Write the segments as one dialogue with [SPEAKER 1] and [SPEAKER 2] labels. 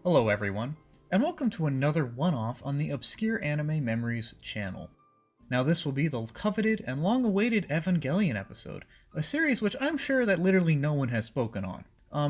[SPEAKER 1] Hello everyone, and welcome to another one-off on the Obscure Anime Memories channel. Now this will be the coveted and long-awaited Evangelion episode, a series which I'm sure that literally no one has spoken on.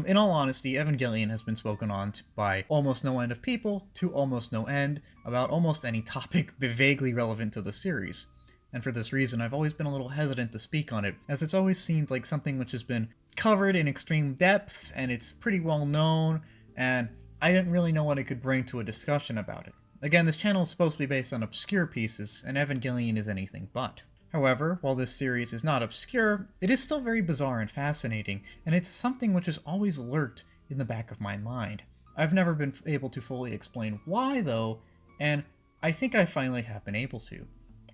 [SPEAKER 1] In all honesty, Evangelion has been spoken on by almost no end of people, to almost no end, about almost any topic vaguely relevant to the series. And for this reason, I've always been a little hesitant to speak on it, as it's always seemed like something which has been covered in extreme depth, and it's pretty well known, and I didn't really know what I could bring to a discussion about it. Again, this channel is supposed to be based on obscure pieces, and Evangelion is anything but. However, while this series is not obscure, it is still very bizarre and fascinating, and it's something which has always lurked in the back of my mind. I've never been able to fully explain why, though, and I think I finally have been able to.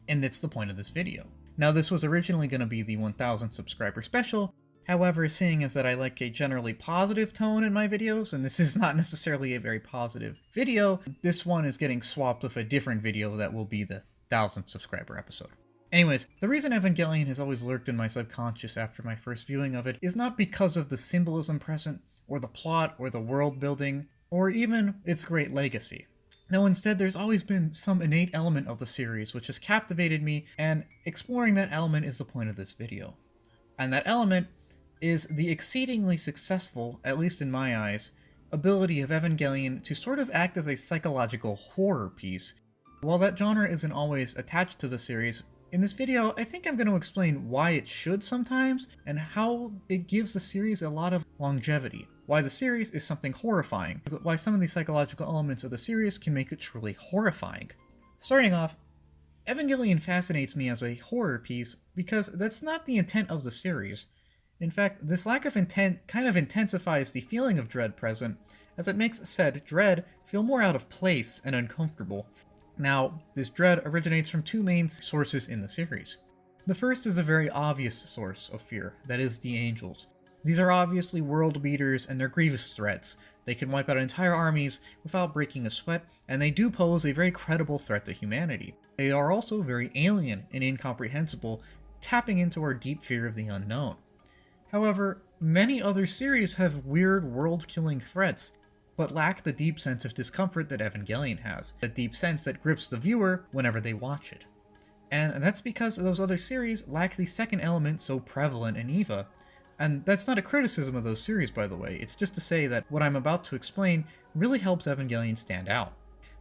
[SPEAKER 1] And that's the point of this video. Now, this was originally going to be the 1000 subscriber special. However, seeing as that I like a generally positive tone in my videos, and this is not necessarily a very positive video, this one is getting swapped with a different video that will be the 1000 subscriber episode. Anyways, the reason Evangelion has always lurked in my subconscious after my first viewing of it is not because of the symbolism present, or the plot, or the world building, or even its great legacy. No, instead there's always been some innate element of the series which has captivated me, and exploring that element is the point of this video. And that element is the exceedingly successful, at least in my eyes, ability of Evangelion to sort of act as a psychological horror piece. While that genre isn't always attached to the series, in this video I think I'm going to explain why it should sometimes, and how it gives the series a lot of longevity. Why the series is something horrifying, but why some of the psychological elements of the series can make it truly horrifying. Starting off, Evangelion fascinates me as a horror piece because that's not the intent of the series. In fact, this lack of intent kind of intensifies the feeling of dread present, as it makes said dread feel more out of place and uncomfortable. Now, this dread originates from two main sources in the series. The first is a very obvious source of fear, that is the angels. These are obviously world beaters and they're grievous threats. They can wipe out entire armies without breaking a sweat, and they do pose a very credible threat to humanity. They are also very alien and incomprehensible, tapping into our deep fear of the unknown. However, many other series have weird world-killing threats, but lack the deep sense of discomfort that Evangelion has, the deep sense that grips the viewer whenever they watch it. And that's because those other series lack the second element so prevalent in EVA. And that's not a criticism of those series, by the way, it's just to say that what I'm about to explain really helps Evangelion stand out.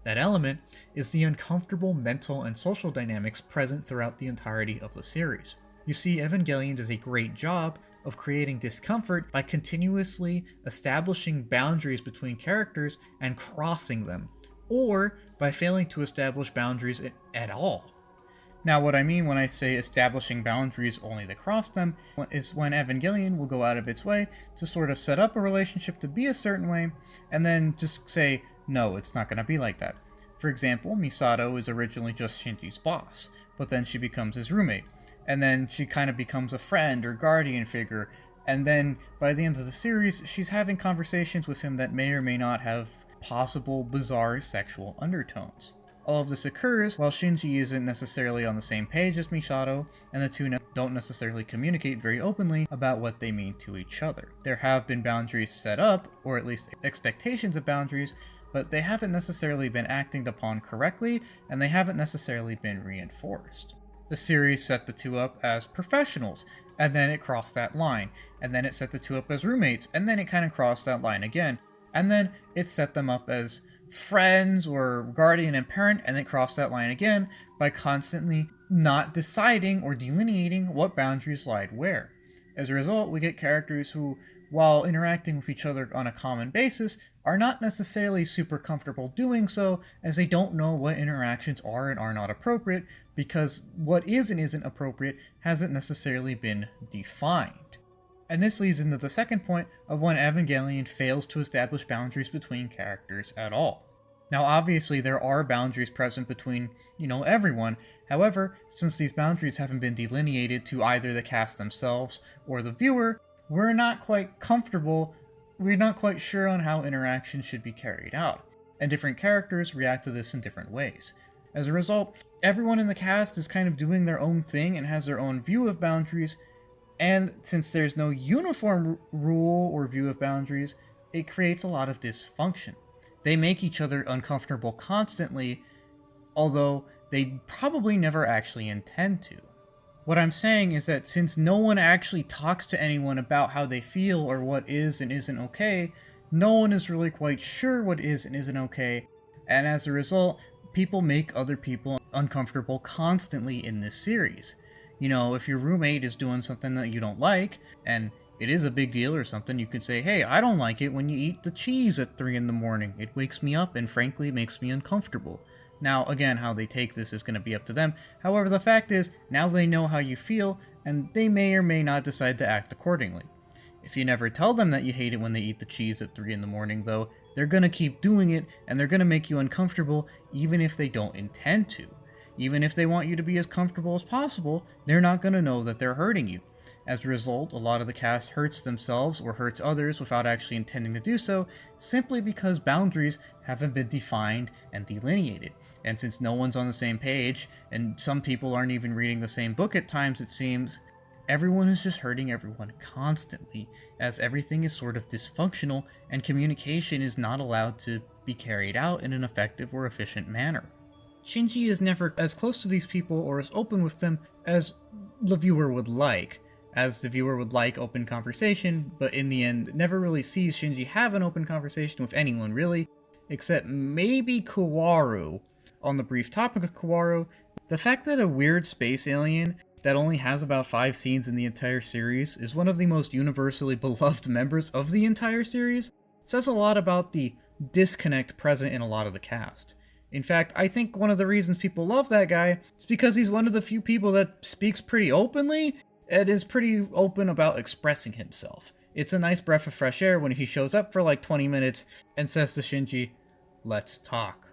[SPEAKER 1] That element is the uncomfortable mental and social dynamics present throughout the entirety of the series. You see, Evangelion does a great job of creating discomfort by continuously establishing boundaries between characters and crossing them, or by failing to establish boundaries at all. Now, what I mean when I say establishing boundaries only to cross them is when Evangelion will go out of its way to sort of set up a relationship to be a certain way, and then just say, no, it's not going to be like that. For example, Misato is originally just Shinji's boss, but then she becomes his roommate, and then she kind of becomes a friend or guardian figure, and then by the end of the series, she's having conversations with him that may or may not have possible bizarre sexual undertones. All of this occurs while Shinji isn't necessarily on the same page as Misato, and the two don't necessarily communicate very openly about what they mean to each other. There have been boundaries set up, or at least expectations of boundaries, but they haven't necessarily been acted upon correctly, and they haven't necessarily been reinforced. The series set the two up as professionals, and then it crossed that line, and then it set the two up as roommates, and then it kind of crossed that line again, and then it set them up as friends or guardian and parent, and then crossed that line again by constantly not deciding or delineating what boundaries lied where. As a result, we get characters who, while interacting with each other on a common basis, are not necessarily super comfortable doing so, as they don't know what interactions are and are not appropriate, because what is and isn't appropriate hasn't necessarily been defined. And this leads into the second point of when Evangelion fails to establish boundaries between characters at all. Now, obviously, there are boundaries present between, everyone. However, since these boundaries haven't been delineated to either the cast themselves or the viewer, we're not quite comfortable, we're not quite sure on how interaction should be carried out, and different characters react to this in different ways. As a result, everyone in the cast is kind of doing their own thing and has their own view of boundaries, and since there's no uniform rule or view of boundaries, it creates a lot of dysfunction. They make each other uncomfortable constantly, although they probably never actually intend to. What I'm saying is that since no one actually talks to anyone about how they feel or what is and isn't okay, no one is really quite sure what is and isn't okay, and as a result, people make other people uncomfortable constantly in this series. You know, if your roommate is doing something that you don't like, and it is a big deal or something, you could say, hey, I don't like it when you eat the cheese at 3 in the morning. It wakes me up and frankly makes me uncomfortable. Now, again, how they take this is going to be up to them. However, the fact is, now they know how you feel, and they may or may not decide to act accordingly. If you never tell them that you hate it when they eat the cheese at 3 in the morning, though, they're going to keep doing it, and they're going to make you uncomfortable even if they don't intend to. Even if they want you to be as comfortable as possible, they're not going to know that they're hurting you. As a result, a lot of the cast hurts themselves or hurts others without actually intending to do so, simply because boundaries haven't been defined and delineated. And since no one's on the same page, and some people aren't even reading the same book at times, it seems, everyone is just hurting everyone constantly, as everything is sort of dysfunctional and communication is not allowed to be carried out in an effective or efficient manner. Shinji is never as close to these people or as open with them as the viewer would like, as the viewer would like open conversation, but in the end never really sees Shinji have an open conversation with anyone really, except maybe Kaworu. On the brief topic of Kaworu, the fact that a weird space alien that only has about 5 scenes in the entire series is one of the most universally beloved members of the entire series says a lot about the disconnect present in a lot of the cast. In fact, I think one of the reasons people love that guy is because he's one of the few people that speaks pretty openly and is pretty open about expressing himself. It's a nice breath of fresh air when he shows up for like 20 minutes and says to Shinji, "Let's talk."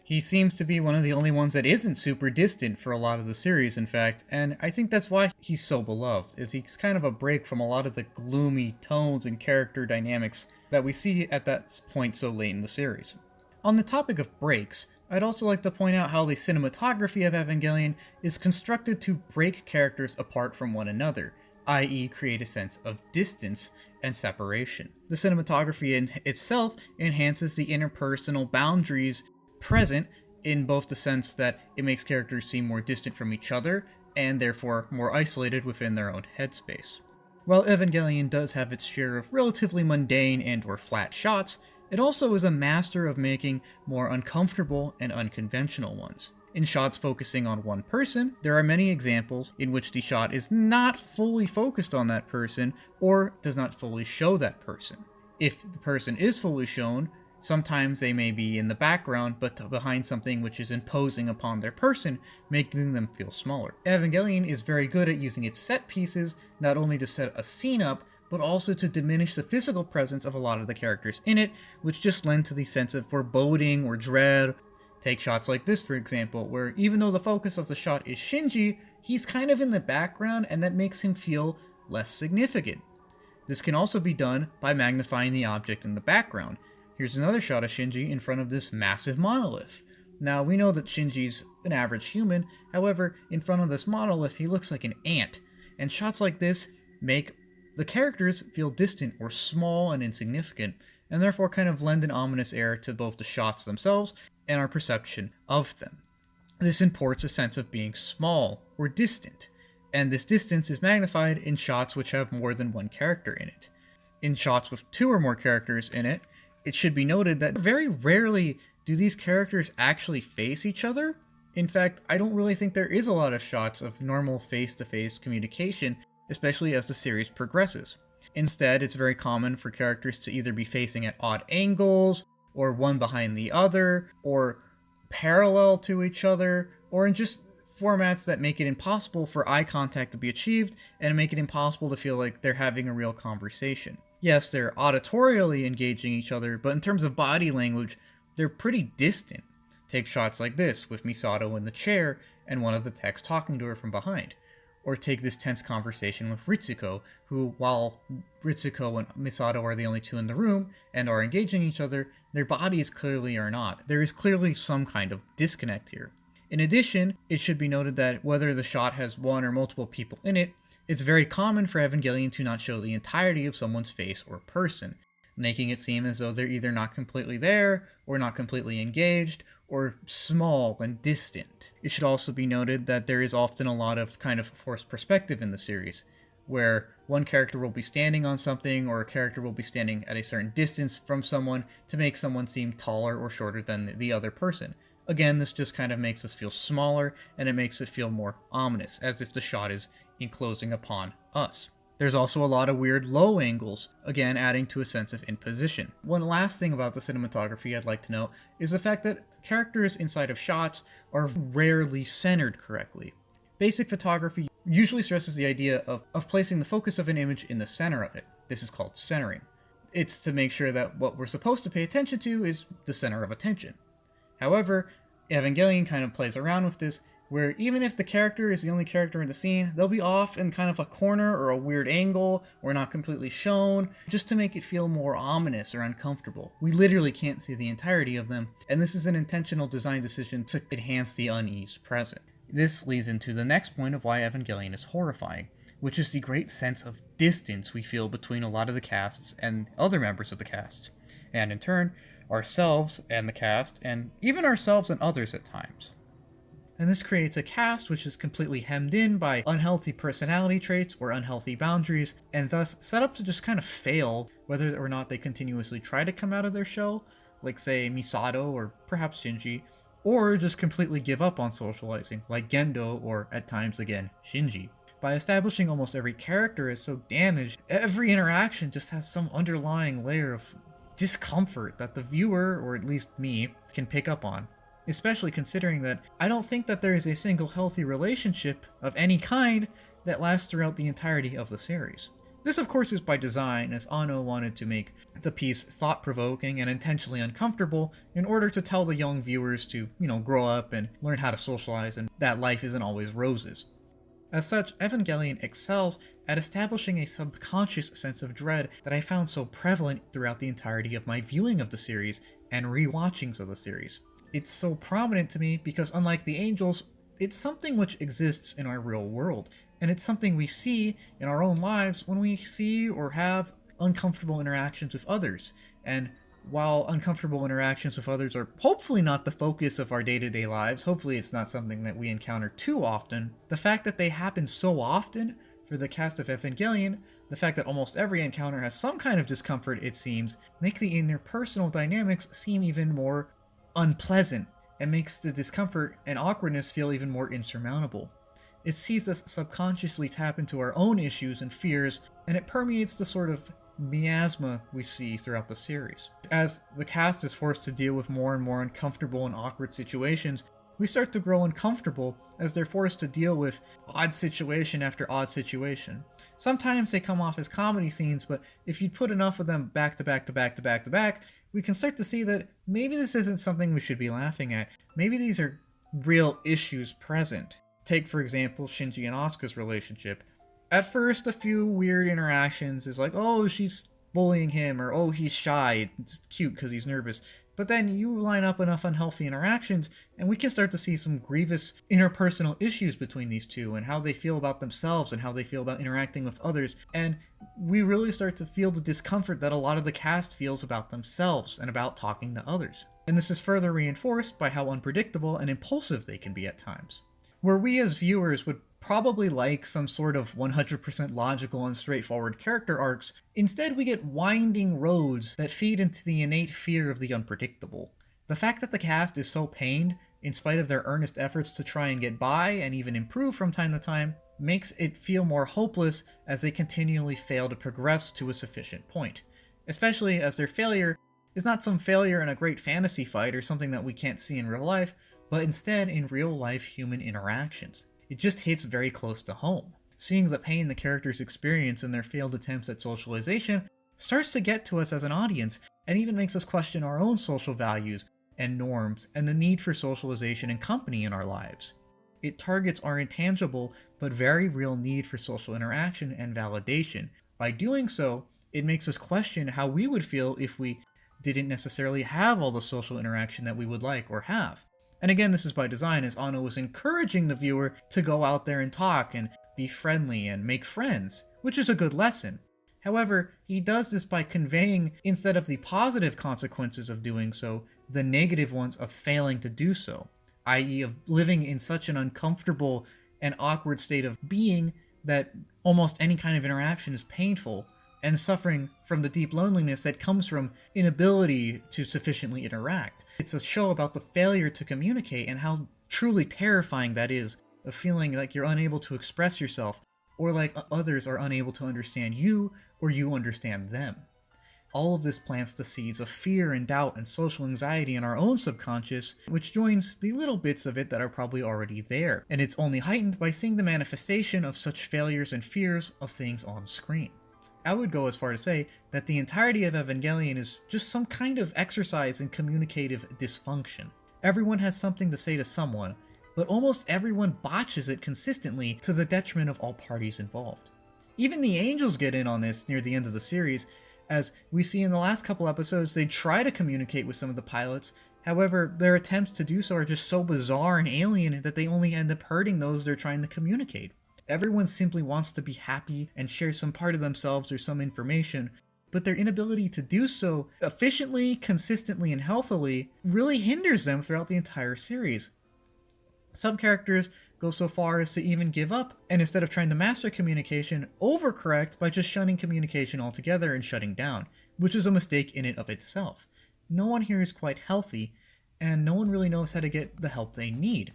[SPEAKER 1] He seems to be one of the only ones that isn't super distant for a lot of the series, in fact, and I think that's why he's so beloved, is he's kind of a break from a lot of the gloomy tones and character dynamics that we see at that point so late in the series. On the topic of breaks, I'd also like to point out how the cinematography of Evangelion is constructed to break characters apart from one another, i.e. create a sense of distance and separation. The cinematography itself enhances the interpersonal boundaries present in both the sense that it makes characters seem more distant from each other and therefore more isolated within their own headspace. While Evangelion does have its share of relatively mundane and or flat shots, it also is a master of making more uncomfortable and unconventional ones. In shots focusing on one person, there are many examples in which the shot is not fully focused on that person or does not fully show that person. If the person is fully shown, sometimes they may be in the background, but behind something which is imposing upon their person, making them feel smaller. Evangelion is very good at using its set pieces, not only to set a scene up, but also to diminish the physical presence of a lot of the characters in it, which just lend to the sense of foreboding or dread. Take shots like this, for example, where even though the focus of the shot is Shinji, he's kind of in the background, and that makes him feel less significant. This can also be done by magnifying the object in the background. Here's another shot of Shinji in front of this massive monolith. Now, we know that Shinji's an average human, however, in front of this monolith he looks like an ant, and shots like this make the characters feel distant or small and insignificant, and therefore kind of lend an ominous air to both the shots themselves and our perception of them. This imports a sense of being small or distant, and this distance is magnified in shots which have more than one character in it. In shots with 2 or more characters in it, it should be noted that very rarely do these characters actually face each other. In fact, I don't really think there is a lot of shots of normal face-to-face communication, especially as the series progresses. Instead, it's very common for characters to either be facing at odd angles, or one behind the other, or parallel to each other, or in just formats that make it impossible for eye contact to be achieved, and make it impossible to feel like they're having a real conversation. Yes, they're auditorially engaging each other, but in terms of body language, they're pretty distant. Take shots like this, with Misato in the chair, and one of the techs talking to her from behind. Or take this tense conversation with Ritsuko, who, while Ritsuko and Misato are the only 2 in the room, and are engaging each other, their bodies clearly are not. There is clearly some kind of disconnect here. In addition, it should be noted that whether the shot has one or multiple people in it, it's very common for Evangelion to not show the entirety of someone's face or person. making it seem as though they're either not completely there, or not completely engaged, or small and distant. It should also be noted that there is often a lot of kind of forced perspective in the series, where one character will be standing on something, or a character will be standing at a certain distance from someone to make someone seem taller or shorter than the other person. Again, this just kind of makes us feel smaller, and it makes it feel more ominous, as if the shot is enclosing upon us. There's also a lot of weird low angles, again adding to a sense of imposition. One last thing about the cinematography I'd like to note is the fact that characters inside of shots are rarely centered correctly. Basic photography usually stresses the idea of placing the focus of an image in the center of it. This is called centering. It's to make sure that what we're supposed to pay attention to is the center of attention. However, Evangelion kind of plays around with this, where even if the character is the only character in the scene, they'll be off in kind of a corner or a weird angle, or not completely shown, just to make it feel more ominous or uncomfortable. We literally can't see the entirety of them, and this is an intentional design decision to enhance the unease present. This leads into the next point of why Evangelion is horrifying, which is the great sense of distance we feel between a lot of the casts and other members of the casts, and in turn, ourselves and the cast, and even ourselves and others at times. And this creates a cast which is completely hemmed in by unhealthy personality traits or unhealthy boundaries, and thus set up to just kind of fail whether or not they continuously try to come out of their shell, like say Misato or perhaps Shinji, or just completely give up on socializing, like Gendo or at times again Shinji. By establishing almost every character as so damaged, every interaction just has some underlying layer of discomfort that the viewer, or at least me, can pick up on. Especially considering that I don't think that there is a single healthy relationship of any kind that lasts throughout the entirety of the series. This of course is by design, as Anno wanted to make the piece thought-provoking and intentionally uncomfortable in order to tell the young viewers to, grow up and learn how to socialize and that life isn't always roses. As such, Evangelion excels at establishing a subconscious sense of dread that I found so prevalent throughout the entirety of my viewing of the series and rewatchings of the series. It's so prominent to me because unlike the angels, it's something which exists in our real world, and it's something we see in our own lives when we see or have uncomfortable interactions with others. And while uncomfortable interactions with others are hopefully not the focus of our day-to-day lives, hopefully it's not something that we encounter too often, the fact that they happen so often for the cast of Evangelion, the fact that almost every encounter has some kind of discomfort, it seems, make the interpersonal dynamics seem even more unpleasant, and makes the discomfort and awkwardness feel even more insurmountable. It sees us subconsciously tap into our own issues and fears, and it permeates the sort of miasma we see throughout the series. As the cast is forced to deal with more and more uncomfortable and awkward situations, we start to grow uncomfortable as they're forced to deal with odd situation after odd situation. Sometimes they come off as comedy scenes, but if you put enough of them back to back to back to back to back, we can start to see that maybe this isn't something we should be laughing at. Maybe these are real issues present. Take, for example, Shinji and Asuka's relationship. At first, a few weird interactions is like, oh, she's bullying him, or oh, he's shy, it's cute because he's nervous. But then you line up enough unhealthy interactions, and we can start to see some grievous interpersonal issues between these two, and how they feel about themselves, and how they feel about interacting with others. And we really start to feel the discomfort that a lot of the cast feels about themselves, and about talking to others. And this is further reinforced by how unpredictable and impulsive they can be at times. Where we as viewers would probably like some sort of 100% logical and straightforward character arcs, instead we get winding roads that feed into the innate fear of the unpredictable. The fact that the cast is so pained, in spite of their earnest efforts to try and get by and even improve from time to time, makes it feel more hopeless as they continually fail to progress to a sufficient point. Especially as their failure is not some failure in a great fantasy fight or something that we can't see in real life, but instead in real-life human interactions. It just hits very close to home. Seeing the pain the characters experience in their failed attempts at socialization starts to get to us as an audience, and even makes us question our own social values and norms and the need for socialization and company in our lives. It targets our intangible but very real need for social interaction and validation. By doing so, it makes us question how we would feel if we didn't necessarily have all the social interaction that we would like or have. And again, this is by design, as Anno was encouraging the viewer to go out there and talk and be friendly and make friends, which is a good lesson. However, he does this by conveying, instead of the positive consequences of doing so, the negative ones of failing to do so, i.e., of living in such an uncomfortable and awkward state of being that almost any kind of interaction is painful, and suffering from the deep loneliness that comes from inability to sufficiently interact. It's a show about the failure to communicate and how truly terrifying that is, of feeling like you're unable to express yourself, or like others are unable to understand you, or you understand them. All of this plants the seeds of fear and doubt and social anxiety in our own subconscious, which joins the little bits of it that are probably already there, and it's only heightened by seeing the manifestation of such failures and fears of things on screen. I would go as far to say that the entirety of Evangelion is just some kind of exercise in communicative dysfunction. Everyone has something to say to someone, but almost everyone botches it consistently to the detriment of all parties involved. Even the angels get in on this near the end of the series, as we see in the last couple episodes. They try to communicate with some of the pilots, however, their attempts to do so are just so bizarre and alien that they only end up hurting those they're trying to communicate. Everyone simply wants to be happy and share some part of themselves or some information, but their inability to do so efficiently, consistently, and healthily really hinders them throughout the entire series. Some characters go so far as to even give up, and instead of trying to master communication, overcorrect by just shunning communication altogether and shutting down, which is a mistake in and of itself. No one here is quite healthy, and no one really knows how to get the help they need.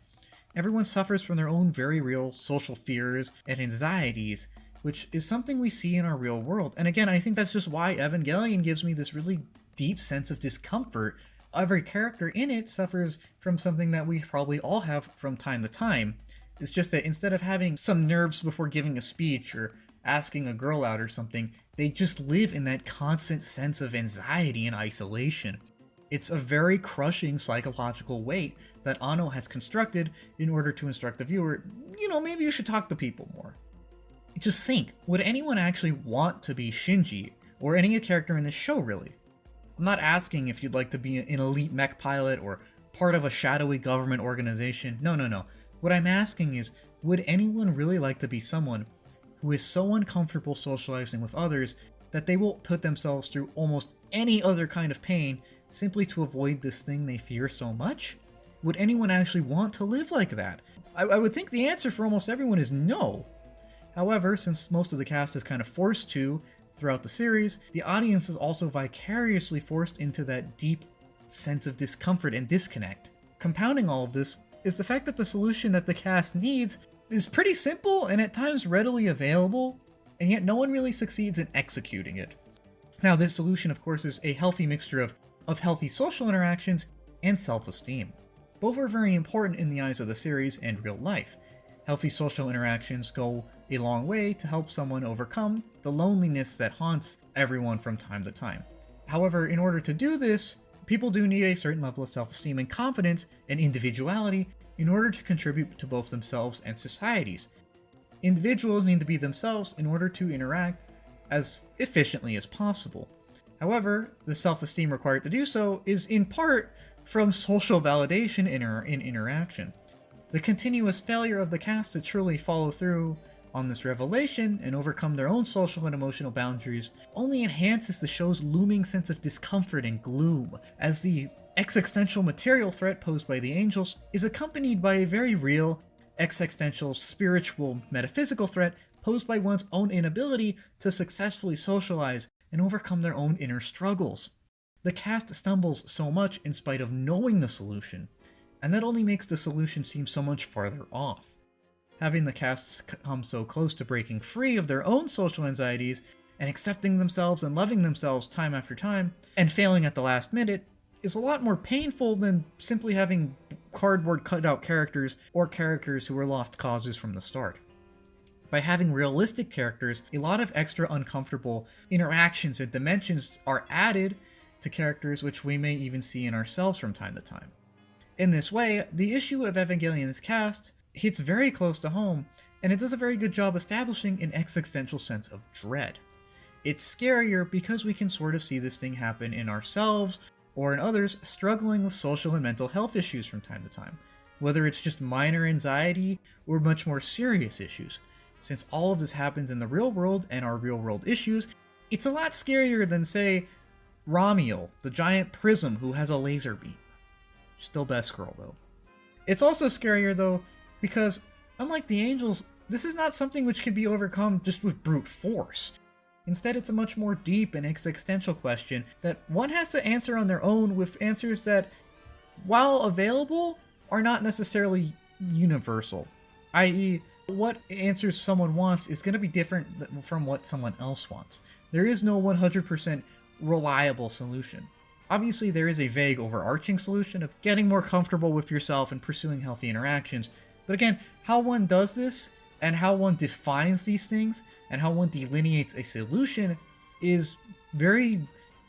[SPEAKER 1] Everyone suffers from their own very real social fears and anxieties, which is something we see in our real world. And again, I think that's just why Evangelion gives me this really deep sense of discomfort. Every character in it suffers from something that we probably all have from time to time. It's just that instead of having some nerves before giving a speech or asking a girl out or something, they just live in that constant sense of anxiety and isolation. It's a very crushing psychological weight that Anno has constructed in order to instruct the viewer, maybe you should talk to people more. Just think, would anyone actually want to be Shinji, or any character in this show really? I'm not asking if you'd like to be an elite mech pilot or part of a shadowy government organization. No. What I'm asking is, would anyone really like to be someone who is so uncomfortable socializing with others that they will put themselves through almost any other kind of pain simply to avoid this thing they fear so much? Would anyone actually want to live like that? I would think the answer for almost everyone is no. However, since most of the cast is kind of forced to throughout the series, the audience is also vicariously forced into that deep sense of discomfort and disconnect. Compounding all of this is the fact that the solution that the cast needs is pretty simple and at times readily available, and yet no one really succeeds in executing it. Now, this solution, of course, is a healthy mixture of healthy social interactions and self-esteem. Both are very important in the eyes of the series and real life. Healthy social interactions go a long way to help someone overcome the loneliness that haunts everyone from time to time. However, in order to do this, people do need a certain level of self-esteem and confidence and individuality in order to contribute to both themselves and societies. Individuals need to be themselves in order to interact as efficiently as possible. However, the self-esteem required to do so is in part from social validation in interaction. The continuous failure of the cast to truly follow through on this revelation and overcome their own social and emotional boundaries only enhances the show's looming sense of discomfort and gloom, as the existential material threat posed by the angels is accompanied by a very real, existential, spiritual, metaphysical threat posed by one's own inability to successfully socialize and overcome their own inner struggles. The cast stumbles so much in spite of knowing the solution, and that only makes the solution seem so much farther off. Having the cast come so close to breaking free of their own social anxieties and accepting themselves and loving themselves time after time, and failing at the last minute, is a lot more painful than simply having cardboard cutout characters or characters who were lost causes from the start. By having realistic characters, a lot of extra uncomfortable interactions and dimensions are added to characters which we may even see in ourselves from time to time. In this way, the issue of Evangelion's cast hits very close to home, and it does a very good job establishing an existential sense of dread. It's scarier because we can sort of see this thing happen in ourselves or in others struggling with social and mental health issues from time to time, whether it's just minor anxiety or much more serious issues. Since all of this happens in the real world and our real world issues, It's a lot scarier than, say, Ramiel, the giant prism who has a laser beam. Still best girl, though. It's also scarier, though, because, unlike the angels, this is not something which can be overcome just with brute force. Instead, it's a much more deep and existential question that one has to answer on their own, with answers that, while available, are not necessarily universal. I.e., what answers someone wants is going to be different from what someone else wants. There is no 100% reliable solution. Obviously, there is a vague overarching solution of getting more comfortable with yourself and pursuing healthy interactions, but again, how one does this, and how one defines these things, and how one delineates a solution is very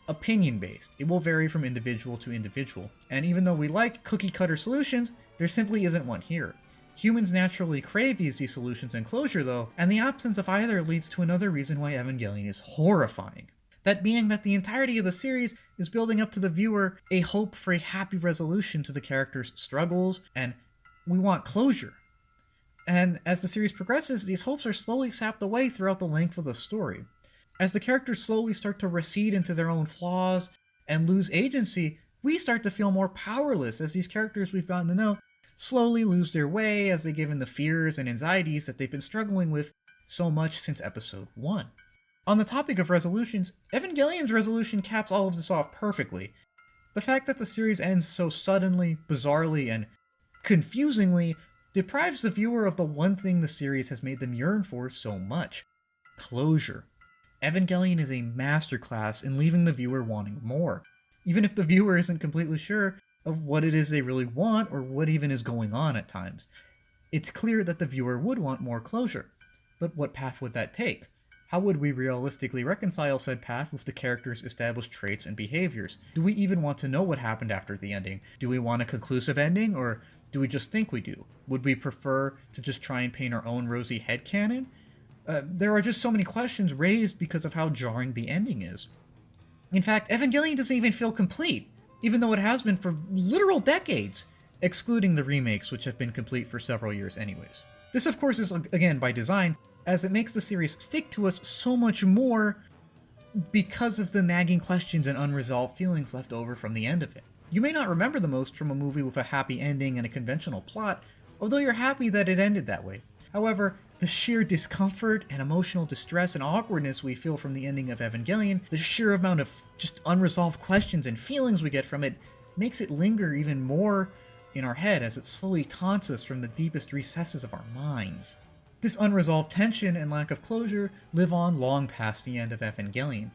[SPEAKER 1] opinion-based. It will vary from individual to individual, and even though we like cookie-cutter solutions, there simply isn't one here. Humans naturally crave these solutions and closure, though, and the absence of either leads to another reason why Evangelion is horrifying. That being that the entirety of the series is building up to the viewer a hope for a happy resolution to the characters' struggles, and we want closure. And as the series progresses, these hopes are slowly sapped away throughout the length of the story. As the characters slowly start to recede into their own flaws and lose agency, we start to feel more powerless as these characters we've gotten to know slowly lose their way as they give in the fears and anxieties that they've been struggling with so much since episode 1. On the topic of resolutions, Evangelion's resolution caps all of this off perfectly. The fact that the series ends so suddenly, bizarrely, and confusingly deprives the viewer of the one thing the series has made them yearn for so much: closure. Evangelion is a masterclass in leaving the viewer wanting more, even if the viewer isn't completely sure of what it is they really want or what even is going on at times. It's clear that the viewer would want more closure, but what path would that take? How would we realistically reconcile said path with the characters' established traits and behaviors? Do we even want to know what happened after the ending? Do we want a conclusive ending, or do we just think we do? Would we prefer to just try and paint our own rosy headcanon? There are just so many questions raised because of how jarring the ending is. In fact, Evangelion doesn't even feel complete, even though it has been for literal decades, excluding the remakes, which have been complete for several years anyways. This of course is, again, by design, as it makes the series stick to us so much more because of the nagging questions and unresolved feelings left over from the end of it. You may not remember the most from a movie with a happy ending and a conventional plot, although you're happy that it ended that way. However, the sheer discomfort and emotional distress and awkwardness we feel from the ending of Evangelion, the sheer amount of just unresolved questions and feelings we get from it, makes it linger even more in our head as it slowly taunts us from the deepest recesses of our minds. This unresolved tension and lack of closure live on long past the end of Evangelion,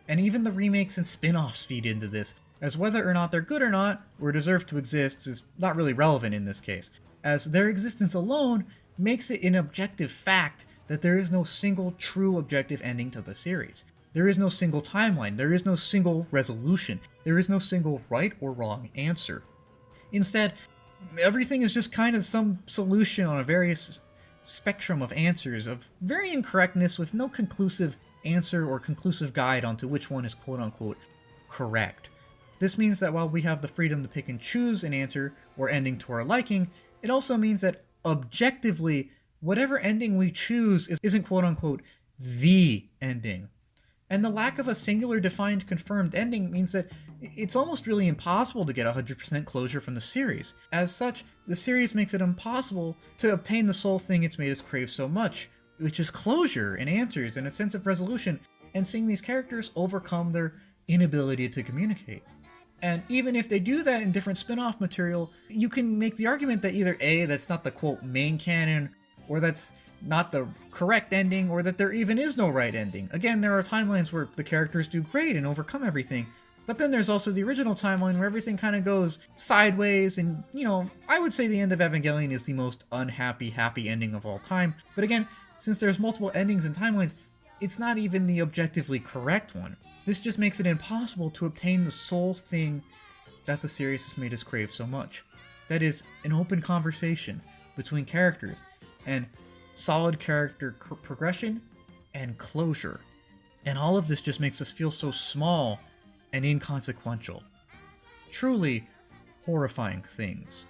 [SPEAKER 1] and even the remakes and spin-offs feed into this, as whether or not they're good or not, or deserve to exist, is not really relevant in this case, as their existence alone makes it an objective fact that there is no single true objective ending to the series. There is no single timeline, there is no single resolution, there is no single right or wrong answer. Instead, everything is just kind of some solution on a various spectrum of answers of varying correctness with no conclusive answer or conclusive guide onto which one is quote-unquote correct. This means that while we have the freedom to pick and choose an answer or ending to our liking, it also means that objectively, whatever ending we choose isn't quote-unquote the ending. And the lack of a singular defined confirmed ending means that it's almost really impossible to get 100% closure from the series. As such, the series makes it impossible to obtain the sole thing it's made us crave so much, which is closure and answers and a sense of resolution, and seeing these characters overcome their inability to communicate. And even if they do that in different spin-off material, you can make the argument that either A, that's not the quote main canon, or that's not the correct ending, or that there even is no right ending. Again, there are timelines where the characters do great and overcome everything, but then there's also the original timeline where everything kind of goes sideways, and, I would say the end of Evangelion is the most unhappy, happy ending of all time. But again, since there's multiple endings and timelines, it's not even the objectively correct one. This just makes it impossible to obtain the sole thing that the series has made us crave so much. That is, an open conversation between characters, and solid character progression, and closure. And all of this just makes us feel so small and inconsequential. Truly horrifying things.